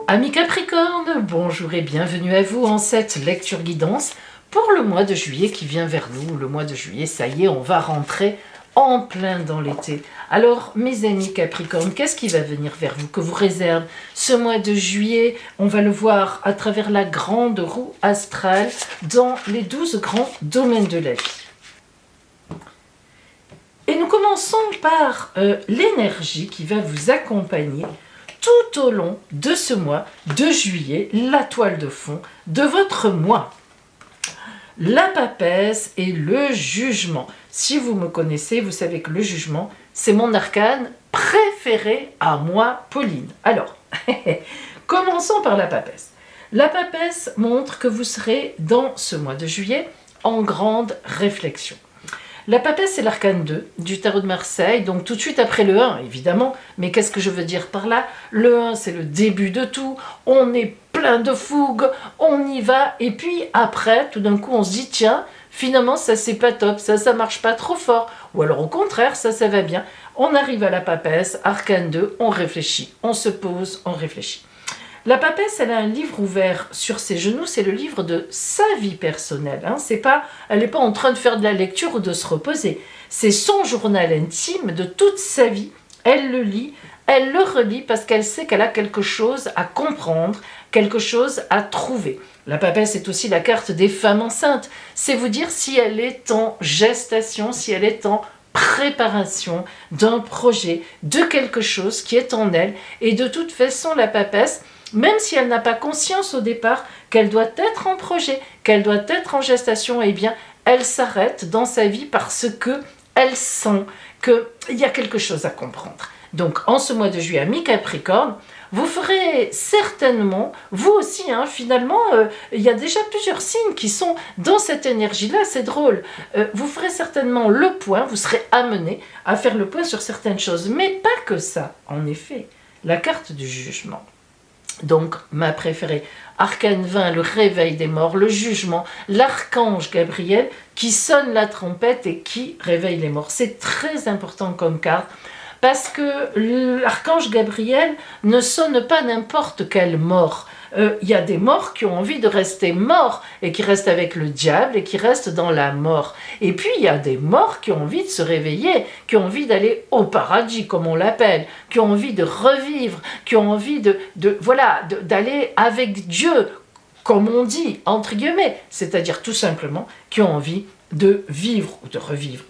Amis Capricorne, bonjour et bienvenue à vous en cette lecture guidance pour le mois de juillet qui vient vers nous. Le mois de juillet, ça y est, on va rentrer en plein dans l'été. Alors, mes amis Capricorne, qu'est-ce qui va venir vers vous, que vous réserve ce mois de juillet? On va le voir à travers la grande roue astrale dans les 12 grands domaines de la vie. Et nous commençons par l'énergie qui va vous accompagner tout au long de ce mois de juillet, la toile de fond de votre mois. La papesse et le jugement. Si vous me connaissez, vous savez que le jugement, c'est mon arcane préféré à moi, Pauline. Alors, commençons par la papesse. La papesse montre que vous serez dans ce mois de juillet en grande réflexion. La papesse, c'est l'arcane 2 du tarot de Marseille, donc tout de suite après le 1, évidemment. Mais qu'est-ce que je veux dire par là? Le 1, c'est le début de tout. On est plein de fougue, on y va. Et puis après, tout d'un coup, on se dit, tiens, finalement, ça, c'est pas top, ça marche pas trop fort. Ou alors, au contraire, ça va bien. On arrive à la papesse, arcane 2, on réfléchit, on se pose, on réfléchit. La papesse, elle a un livre ouvert sur ses genoux, c'est le livre de sa vie personnelle. Elle n'est pas en train de faire de la lecture ou de se reposer. C'est son journal intime de toute sa vie. Elle le lit, elle le relit parce qu'elle sait qu'elle a quelque chose à comprendre, quelque chose à trouver. La papesse est aussi la carte des femmes enceintes. C'est vous dire si elle est en gestation, si elle est en préparation d'un projet, de quelque chose qui est en elle. Et de toute façon, la papesse, même si elle n'a pas conscience au départ qu'elle doit être en projet, qu'elle doit être en gestation, eh bien, elle s'arrête dans sa vie parce qu'elle sent qu'il y a quelque chose à comprendre. Donc, en ce mois de juillet, amis Capricorne, vous ferez certainement, vous aussi, finalement, il y a déjà plusieurs signes qui sont dans cette énergie-là, c'est drôle. Vous ferez certainement le point, vous serez amené à faire le point sur certaines choses, mais pas que ça, en effet. La carte du jugement. Donc, ma préférée, arcane 20, le réveil des morts, le jugement, l'archange Gabriel qui sonne la trompette et qui réveille les morts. C'est très important comme carte parce que l'archange Gabriel ne sonne pas n'importe quelle mort. Il y a des morts qui ont envie de rester morts et qui restent avec le diable et qui restent dans la mort. Et puis il y a des morts qui ont envie de se réveiller, qui ont envie d'aller au paradis comme on l'appelle, qui ont envie de revivre, qui ont envie d'aller avec Dieu, comme on dit, entre guillemets, c'est-à-dire tout simplement qui ont envie de vivre ou de revivre.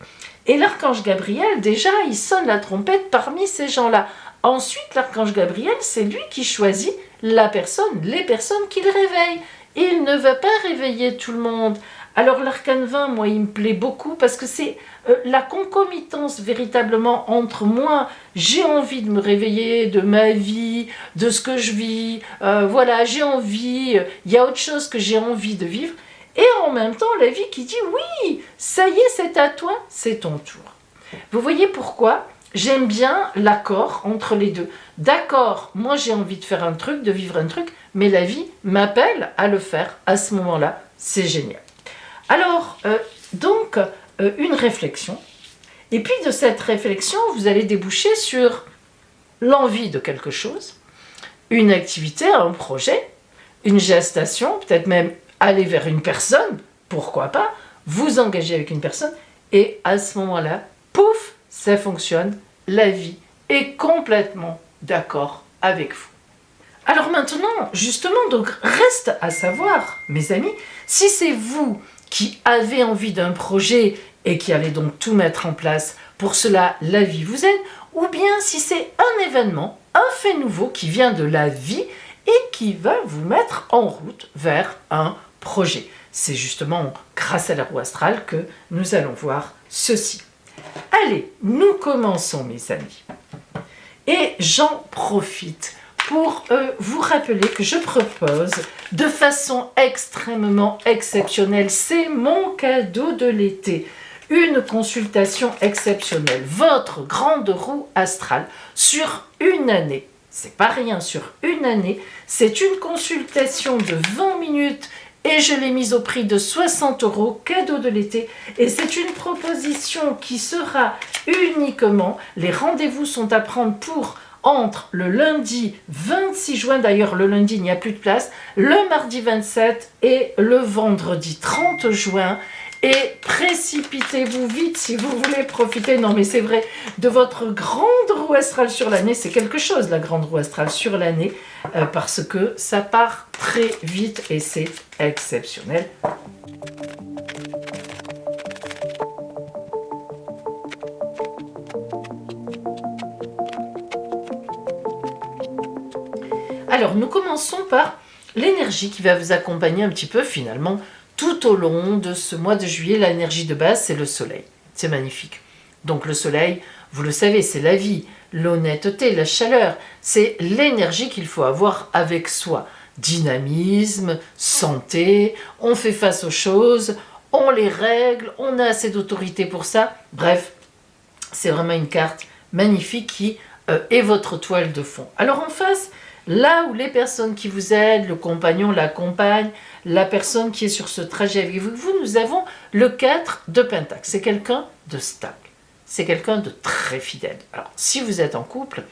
Et l'archange Gabriel, déjà, il sonne la trompette parmi ces gens-là. Ensuite, l'archange Gabriel, c'est lui qui choisit les personnes qu'il réveille. Il ne va pas réveiller tout le monde. Alors l'arcane 20, moi, il me plaît beaucoup parce que c'est la concomitance véritablement entre moi, j'ai envie de me réveiller de ma vie, de ce que je vis, j'ai envie, il y a autre chose que j'ai envie de vivre. Et en même temps, la vie qui dit, oui, ça y est, c'est à toi, c'est ton tour. Vous voyez pourquoi j'aime bien l'accord entre les deux. D'accord, moi j'ai envie de faire un truc, de vivre un truc, mais la vie m'appelle à le faire à ce moment-là. C'est génial. Alors, une réflexion. Et puis de cette réflexion, vous allez déboucher sur l'envie de quelque chose, une activité, un projet, une gestation, peut-être même aller vers une personne, pourquoi pas, vous engager avec une personne, et à ce moment-là, pouf, ça fonctionne, la vie est complètement d'accord avec vous. Alors maintenant, justement, donc reste à savoir, mes amis, si c'est vous qui avez envie d'un projet et qui allez donc tout mettre en place, pour cela la vie vous aide, ou bien si c'est un événement, un fait nouveau qui vient de la vie et qui va vous mettre en route vers un projet. C'est justement grâce à la roue astrale que nous allons voir ceci. Allez, nous commençons, mes amis. Et j'en profite pour vous rappeler que je propose de façon extrêmement exceptionnelle, c'est mon cadeau de l'été, une consultation exceptionnelle, votre grande roue astrale sur une année. C'est pas rien, sur une année, c'est une consultation de 20 minutes et je l'ai mise au prix de 60 €, cadeau de l'été. Et c'est une proposition qui sera uniquement, les rendez-vous sont à prendre pour entre le lundi 26 juin, d'ailleurs le lundi il n'y a plus de place, le mardi 27 et le vendredi 30 juin. Et précipitez-vous vite si vous voulez profiter, non mais c'est vrai, de votre grande roue astrale sur l'année. C'est quelque chose la grande roue astrale sur l'année, parce que ça part très vite et c'est exceptionnel. Alors nous commençons par l'énergie qui va vous accompagner un petit peu finalement tout au long de ce mois de juillet. L'énergie de base, c'est le soleil. C'est magnifique. Donc le soleil, vous le savez, c'est la vie, l'honnêteté, la chaleur. C'est l'énergie qu'il faut avoir avec soi. Dynamisme, santé, on fait face aux choses, on les règle, on a assez d'autorité pour ça. Bref, c'est vraiment une carte magnifique qui est votre toile de fond. Alors en face, là où les personnes qui vous aident, le compagnon, la compagne, la personne qui est sur ce trajet avec vous, nous avons le 4 de Pentacle. C'est quelqu'un de stable. C'est quelqu'un de très fidèle. Alors, si vous êtes en couple,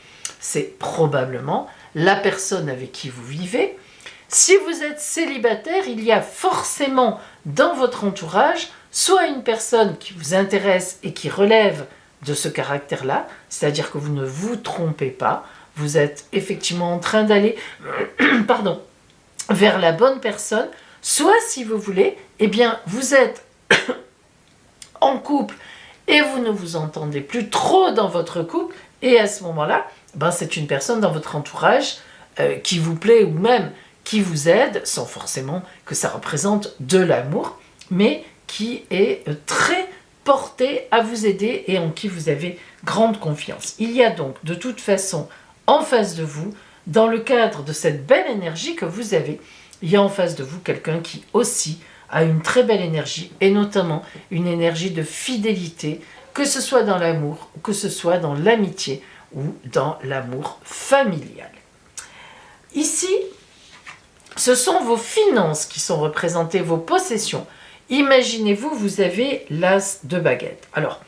c'est probablement la personne avec qui vous vivez. Si vous êtes célibataire, il y a forcément dans votre entourage soit une personne qui vous intéresse et qui relève de ce caractère-là, c'est-à-dire que vous ne vous trompez pas, vous êtes effectivement en train d'aller vers la bonne personne, soit si vous voulez, eh bien vous êtes en couple et vous ne vous entendez plus trop dans votre couple, et à ce moment-là, c'est une personne dans votre entourage qui vous plaît ou même qui vous aide, sans forcément que ça représente de l'amour, mais qui est très portée à vous aider et en qui vous avez grande confiance. Il y a donc de toute façon en face de vous, dans le cadre de cette belle énergie que vous avez, il y a en face de vous quelqu'un qui aussi a une très belle énergie, et notamment une énergie de fidélité, que ce soit dans l'amour, ou que ce soit dans l'amitié, ou dans l'amour familial. Ici, ce sont vos finances qui sont représentées, vos possessions. Imaginez-vous, vous avez l'as de baguette. Alors,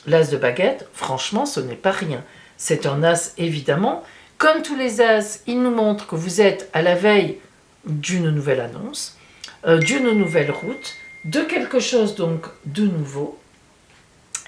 l'as de baguette, franchement, ce n'est pas rien. C'est un as, évidemment. Comme tous les as, il nous montre que vous êtes à la veille d'une nouvelle annonce, d'une nouvelle route, de quelque chose donc de nouveau.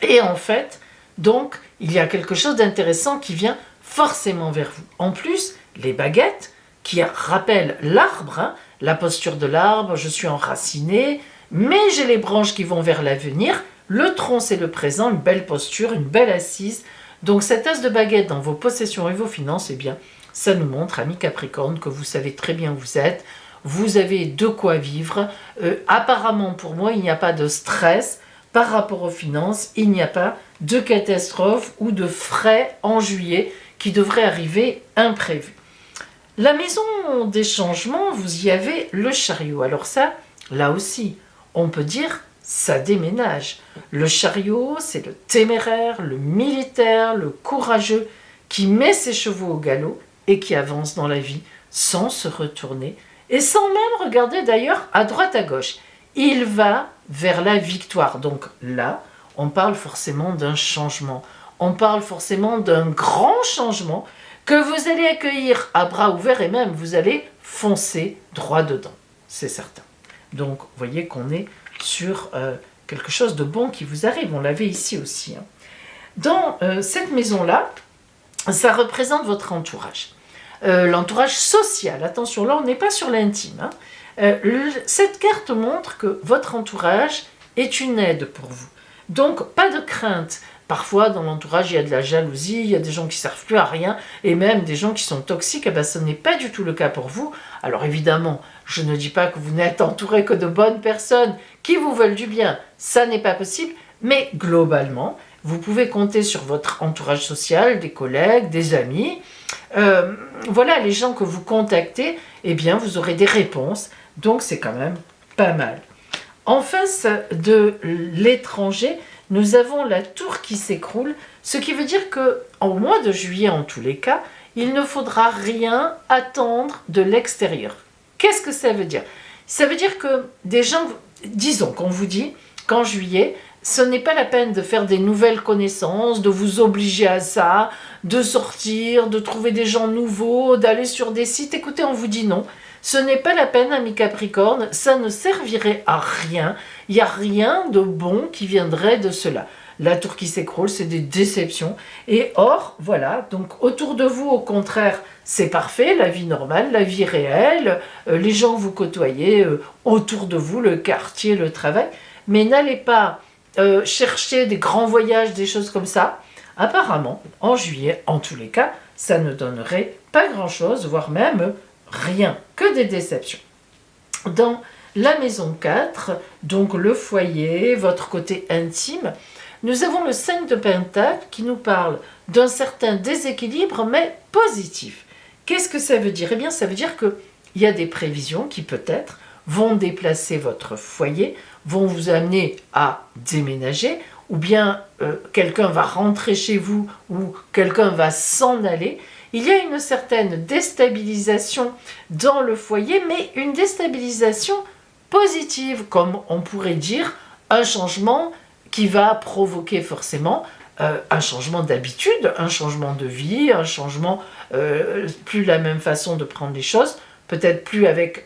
Et en fait, donc, il y a quelque chose d'intéressant qui vient forcément vers vous. En plus, les baguettes, qui rappellent l'arbre, la posture de l'arbre, je suis enraciné, mais j'ai les branches qui vont vers l'avenir, le tronc c'est le présent, une belle posture, une belle assise. Donc cet as de baguette dans vos possessions et vos finances, eh bien, ça nous montre, amis Capricorne, que vous savez très bien où vous êtes, vous avez de quoi vivre. Apparemment, pour moi, il n'y a pas de stress par rapport aux finances, il n'y a pas de catastrophe ou de frais en juillet qui devraient arriver imprévus. La maison des changements, vous y avez le chariot. Alors ça, là aussi, on peut dire ça déménage. Le chariot, c'est le téméraire, le militaire, le courageux qui met ses chevaux au galop et qui avance dans la vie sans se retourner et sans même regarder d'ailleurs à droite à gauche. Il va vers la victoire. Donc là, on parle forcément d'un changement. On parle forcément d'un grand changement que vous allez accueillir à bras ouverts et même vous allez foncer droit dedans. C'est certain. Donc, vous voyez qu'on est sur quelque chose de bon qui vous arrive. On l'avait ici aussi. Dans cette maison-là, ça représente votre entourage. L'entourage social. Attention, là, on n'est pas sur l'intime. Cette carte montre que votre entourage est une aide pour vous. Donc, pas de crainte. Parfois, dans l'entourage, il y a de la jalousie, il y a des gens qui ne servent plus à rien, et même des gens qui sont toxiques. Eh bien, ce n'est pas du tout le cas pour vous. Alors évidemment, je ne dis pas que vous n'êtes entouré que de bonnes personnes qui vous veulent du bien. Ça n'est pas possible. Mais globalement, vous pouvez compter sur votre entourage social, des collègues, des amis. Voilà, les gens que vous contactez, eh bien, vous aurez des réponses. Donc, c'est quand même pas mal. En face de l'étranger, nous avons la tour qui s'écroule, ce qui veut dire qu'au mois de juillet, en tous les cas, il ne faudra rien attendre de l'extérieur. Qu'est-ce que ça veut dire ? Ça veut dire que des gens, disons qu'on vous dit qu'en juillet, ce n'est pas la peine de faire des nouvelles connaissances, de vous obliger à ça, de sortir, de trouver des gens nouveaux, d'aller sur des sites. Écoutez, on vous dit non. Ce n'est pas la peine, ami Capricorne, ça ne servirait à rien. Il n'y a rien de bon qui viendrait de cela. La tour qui s'écroule, c'est des déceptions. Et or, voilà, donc autour de vous, au contraire, c'est parfait, la vie normale, la vie réelle, les gens que vous côtoyez autour de vous, le quartier, le travail. Mais n'allez pas chercher des grands voyages, des choses comme ça. Apparemment, en juillet, en tous les cas, ça ne donnerait pas grand-chose, voire même rien, que des déceptions. Dans la maison 4, donc le foyer, votre côté intime, nous avons le 5 de Pentacle qui nous parle d'un certain déséquilibre, mais positif. Qu'est-ce que ça veut dire? Eh bien, ça veut dire qu'il y a des prévisions qui peut-être vont déplacer votre foyer, vont vous amener à déménager, ou bien quelqu'un va rentrer chez vous, ou quelqu'un va s'en aller. Il y a une certaine déstabilisation dans le foyer, mais une déstabilisation positive, comme on pourrait dire, un changement qui va provoquer forcément un changement d'habitude, un changement de vie, un changement, plus la même façon de prendre les choses, peut-être plus avec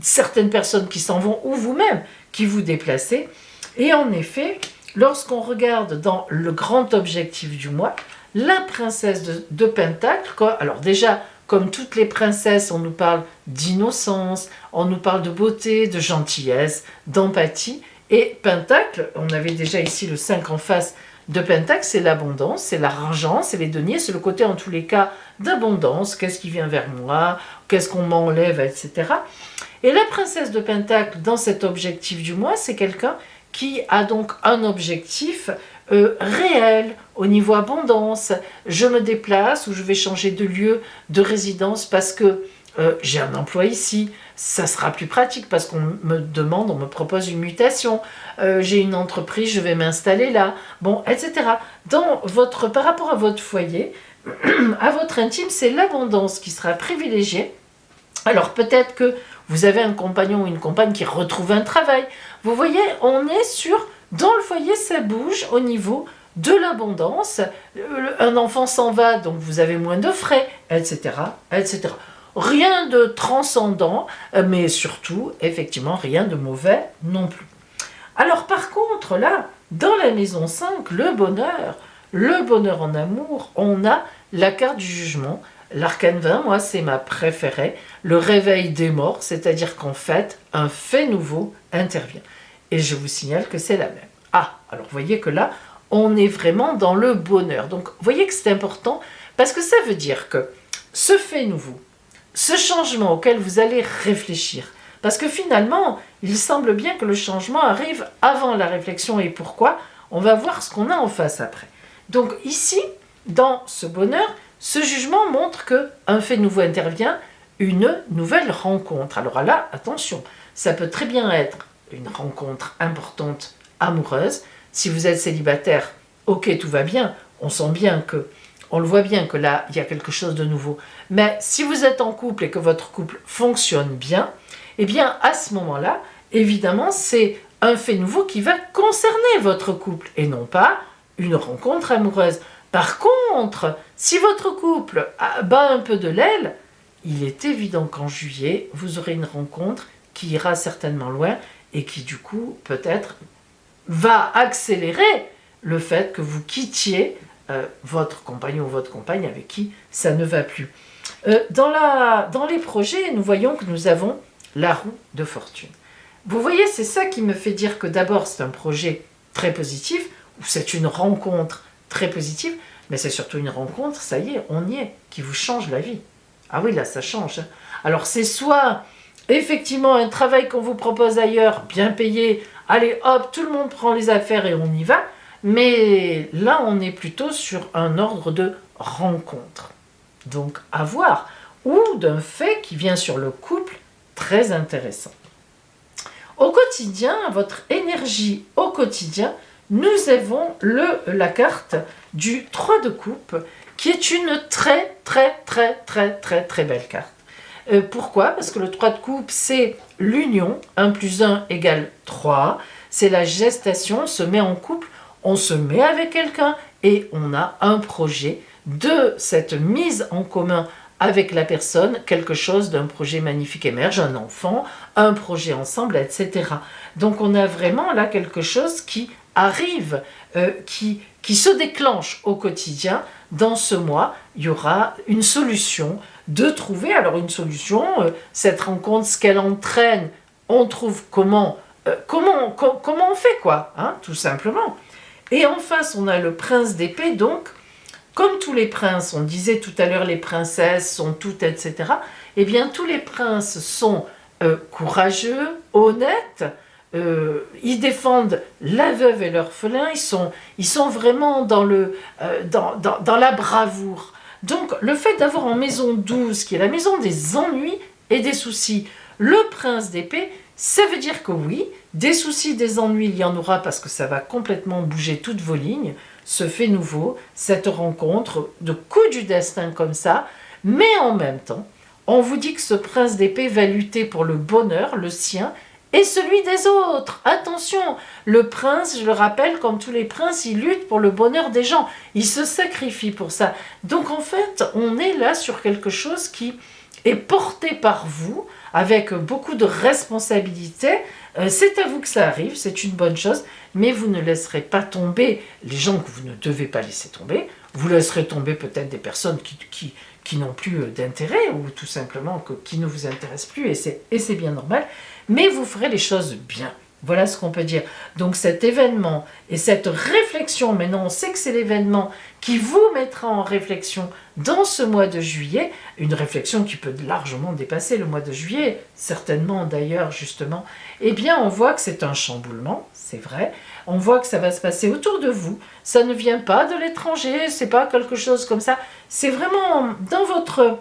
certaines personnes qui s'en vont, ou vous-même qui vous déplacez. Et en effet, lorsqu'on regarde dans le grand objectif du mois, la princesse de Pentacle, alors déjà, comme toutes les princesses, on nous parle d'innocence, on nous parle de beauté, de gentillesse, d'empathie. Et Pentacle, on avait déjà ici le 5 en face de Pentacle, c'est l'abondance, c'est l'argent, c'est les deniers, c'est le côté en tous les cas d'abondance, qu'est-ce qui vient vers moi, qu'est-ce qu'on m'enlève, etc. Et la princesse de Pentacle, dans cet objectif du mois, c'est quelqu'un qui a donc un objectif réel au niveau abondance. Je me déplace ou je vais changer de lieu de résidence parce que j'ai un emploi ici, ça sera plus pratique parce qu'on me demande, on me propose une mutation, j'ai une entreprise, je vais m'installer là, bon, etc. Par rapport à votre foyer, à votre intime, c'est l'abondance qui sera privilégiée. Alors peut-être que vous avez un compagnon ou une compagne qui retrouve un travail. Vous voyez, on est dans le foyer, ça bouge au niveau de l'abondance. Un enfant s'en va, donc vous avez moins de frais, etc., etc. Rien de transcendant, mais surtout, effectivement, rien de mauvais non plus. Alors par contre, là, dans la maison 5, le bonheur en amour, on a la carte du jugement. L'arcane 20, moi, c'est ma préférée. Le réveil des morts, c'est-à-dire qu'en fait, un fait nouveau intervient. Et je vous signale que c'est la même. Ah, alors vous voyez que là, on est vraiment dans le bonheur. Donc, vous voyez que c'est important parce que ça veut dire que ce fait nouveau, ce changement auquel vous allez réfléchir, parce que finalement, il semble bien que le changement arrive avant la réflexion. Et pourquoi? On va voir ce qu'on a en face après. Donc ici, dans ce bonheur, ce jugement montre qu'un fait nouveau intervient, une nouvelle rencontre. Alors là, attention, ça peut très bien être une rencontre importante, amoureuse. Si vous êtes célibataire, ok, tout va bien, on le voit bien que là, il y a quelque chose de nouveau. Mais si vous êtes en couple et que votre couple fonctionne bien, eh bien, à ce moment-là, évidemment, c'est un fait nouveau qui va concerner votre couple et non pas une rencontre amoureuse. Par contre, si votre couple bat un peu de l'aile, il est évident qu'en juillet, vous aurez une rencontre qui ira certainement loin et qui, du coup, peut-être va accélérer le fait que vous quittiez votre compagnon ou votre compagne avec qui ça ne va plus. Dans les projets, nous voyons que nous avons la roue de fortune. Vous voyez, c'est ça qui me fait dire que d'abord, c'est un projet très positif, ou c'est une rencontre très positive, mais c'est surtout une rencontre, ça y est, on y est, qui vous change la vie. Ah oui, là, ça change. Alors, c'est soit, effectivement, un travail qu'on vous propose ailleurs, bien payé, allez, hop, tout le monde prend les affaires et on y va, mais là, on est plutôt sur un ordre de rencontre. Donc, à voir. Ou d'un fait qui vient sur le couple, très intéressant. Au quotidien, votre énergie au quotidien, nous avons la carte du 3 de coupe, qui est une très belle carte. Pourquoi? Parce que le 3 de coupe, c'est l'union, 1 plus 1 égale 3, c'est la gestation, on se met en couple, on se met avec quelqu'un et on a un projet de cette mise en commun avec la personne, quelque chose d'un projet magnifique émerge, un enfant, un projet ensemble, etc. Donc on a vraiment là quelque chose qui arrive, qui se déclenche au quotidien. Dans ce mois, il y aura une solution de trouver, alors une solution, cette rencontre, ce qu'elle entraîne, on trouve comment on fait quoi, hein, tout simplement. Et en face, on a le prince d'épée, donc, comme tous les princes, on disait tout à l'heure les princesses sont toutes, etc., eh bien tous les princes sont courageux, honnêtes, ils défendent la veuve et l'orphelin, ils sont vraiment dans la bravoure. Donc le fait d'avoir en maison 12, qui est la maison des ennuis et des soucis, le prince d'épée, ça veut dire que oui, des soucis, des ennuis, il y en aura parce que ça va complètement bouger toutes vos lignes, ce fait nouveau, cette rencontre de coups du destin comme ça, mais en même temps, on vous dit que ce prince d'épée va lutter pour le bonheur, le sien, et celui des autres. Attention, le prince, je le rappelle, comme tous les princes, il lutte pour le bonheur des gens, il se sacrifie pour ça. Donc en fait, on est là sur quelque chose qui est porté par vous, avec beaucoup de responsabilités. C'est à vous que ça arrive, c'est une bonne chose, mais vous ne laisserez pas tomber les gens que vous ne devez pas laisser tomber. Vous laisserez tomber peut-être des personnes qui n'ont plus d'intérêt ou tout simplement qui ne vous intéressent plus, et c'est bien normal, mais vous ferez les choses bien. Voilà ce qu'on peut dire. Donc cet événement et cette réflexion, maintenant on sait que c'est l'événement qui vous mettra en réflexion dans ce mois de juillet, une réflexion qui peut largement dépasser le mois de juillet, certainement d'ailleurs justement, eh bien on voit que c'est un chamboulement, c'est vrai, on voit que ça va se passer autour de vous, ça ne vient pas de l'étranger, c'est pas quelque chose comme ça, c'est vraiment dans votre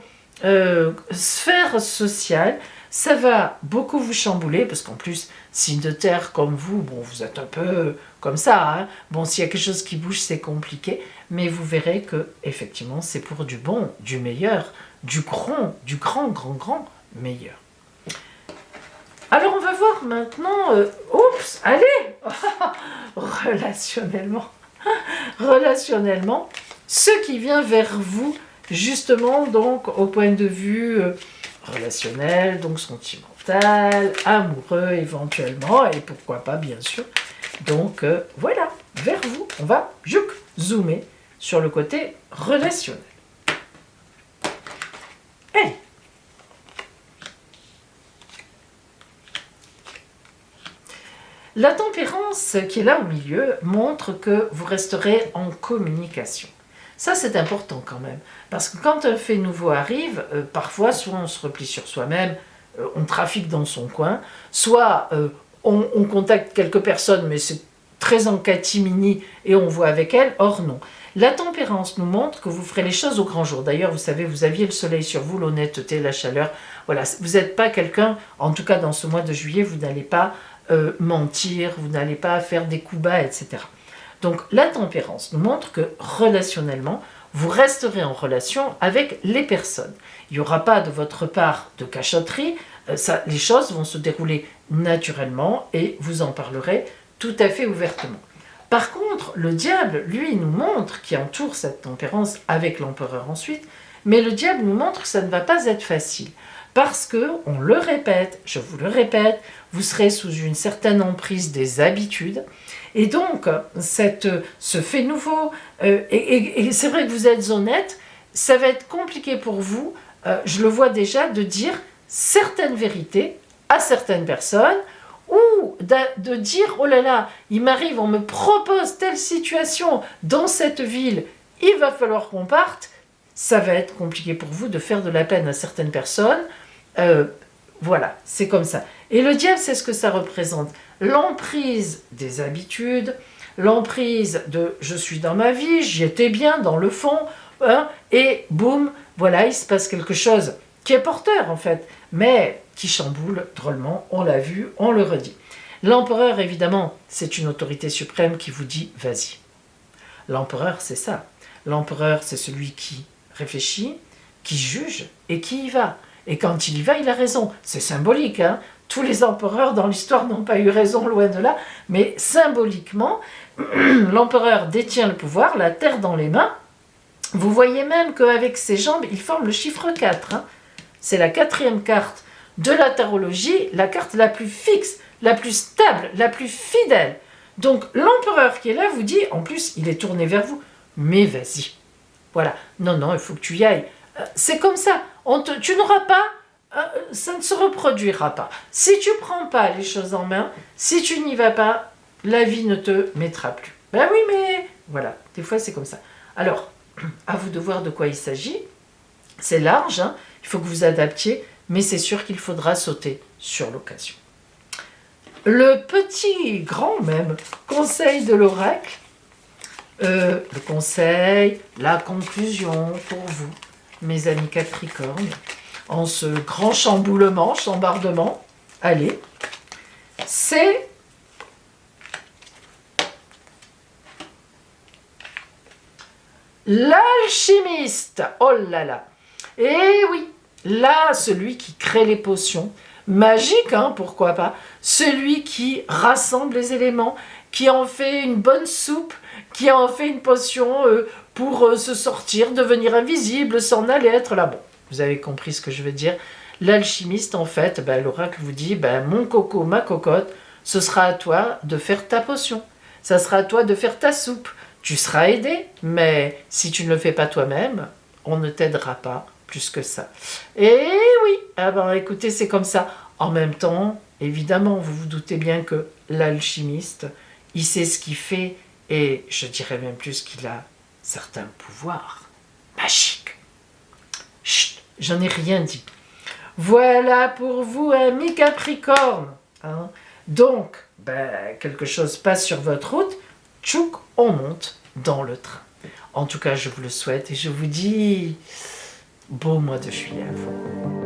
sphère sociale. Ça va beaucoup vous chambouler, parce qu'en plus, signe de terre comme vous, bon, vous êtes un peu comme ça, hein. Bon, s'il y a quelque chose qui bouge, c'est compliqué, mais vous verrez que, effectivement, c'est pour du bon, du meilleur, du grand, grand meilleur. Alors, on va voir maintenant, oups, allez, relationnellement, ce qui vient vers vous, justement, donc, au point de vue relationnel, donc sentimental, amoureux éventuellement, et pourquoi pas bien sûr. Donc voilà, vers vous, on va zoomer sur le côté relationnel. Allez. La tempérance qui est là au milieu montre que vous resterez en communication. Ça, c'est important quand même, parce que quand un fait nouveau arrive, parfois, soit on se replie sur soi-même, on trafique dans son coin, soit on contacte quelques personnes, mais c'est très en catimini et on voit avec elles, or non. La tempérance nous montre que vous ferez les choses au grand jour. D'ailleurs, vous savez, vous aviez le soleil sur vous, l'honnêteté, la chaleur. Voilà, vous n'êtes pas quelqu'un, en tout cas dans ce mois de juillet, vous n'allez pas mentir, vous n'allez pas faire des coups bas, etc. Donc la tempérance nous montre que relationnellement, vous resterez en relation avec les personnes. Il n'y aura pas de votre part de cachotterie, les choses vont se dérouler naturellement et vous en parlerez tout à fait ouvertement. Par contre, le diable, lui, nous montre, qui entoure cette tempérance avec l'empereur ensuite, mais le diable nous montre que ça ne va pas être facile. Parce que, on le répète, je vous le répète, vous serez sous une certaine emprise des habitudes. Et donc, ce fait nouveau, et c'est vrai que vous êtes honnête, ça va être compliqué pour vous, je le vois déjà, de dire certaines vérités à certaines personnes, ou de dire, oh là là, il m'arrive, on me propose telle situation dans cette ville, il va falloir qu'on parte. Ça va être compliqué pour vous de faire de la peine à certaines personnes. Voilà, c'est comme ça. Et le diable, c'est ce que ça représente. L'emprise des habitudes, l'emprise de « je suis dans ma vie, j'y étais bien dans le fond hein, », et boum, voilà, il se passe quelque chose qui est porteur en fait, mais qui chamboule drôlement, on l'a vu, on le redit. L'empereur, évidemment, c'est une autorité suprême qui vous dit « vas-y ». L'empereur, c'est ça. L'empereur, c'est celui qui réfléchit, qui juge et qui y va. Et quand il y va, il a raison. C'est symbolique, hein. Tous les empereurs dans l'histoire n'ont pas eu raison, loin de là. Mais symboliquement, l'empereur détient le pouvoir, la terre dans les mains. Vous voyez même qu'avec ses jambes, il forme le chiffre 4. Hein. C'est la 4e carte de la tarologie, la carte la plus fixe, la plus stable, la plus fidèle. Donc l'empereur qui est là vous dit, en plus il est tourné vers vous, mais vas-y. Voilà, non, non, il faut que tu y ailles. C'est comme ça, tu n'auras pas, ça ne se reproduira pas. Si tu ne prends pas les choses en main, si tu n'y vas pas, la vie ne te mettra plus. Ben oui, mais voilà, des fois c'est comme ça. Alors, à vous de voir de quoi il s'agit. C'est large, hein, il faut que vous adaptiez, mais c'est sûr qu'il faudra sauter sur l'occasion. Le petit, grand même, conseil de l'oracle, le conseil, la conclusion pour vous, mes amis Capricorne, en ce grand chambardement, allez, c'est l'alchimiste. Oh là là. Et oui, là, celui qui crée les potions, magique, hein, pourquoi pas, celui qui rassemble les éléments, qui en fait une bonne soupe, qui en fait une potion pour se sortir, devenir invisible, s'en aller être là. Bon, vous avez compris ce que je veux dire. L'alchimiste, en fait, l'oracle vous dit, mon coco, ma cocotte, ce sera à toi de faire ta potion. Ça sera à toi de faire ta soupe. Tu seras aidé, mais si tu ne le fais pas toi-même, on ne t'aidera pas plus que ça. Et oui, écoutez, c'est comme ça. En même temps, évidemment, vous vous doutez bien que l'alchimiste, il sait ce qu'il fait, et je dirais même plus qu'il a certains pouvoirs magiques. Chut, j'en ai rien dit. Voilà pour vous, amis Capricorne. Hein. Donc, quelque chose passe sur votre route, tchouk, on monte dans le train. En tout cas, je vous le souhaite et je vous dis beau mois de juillet à vous.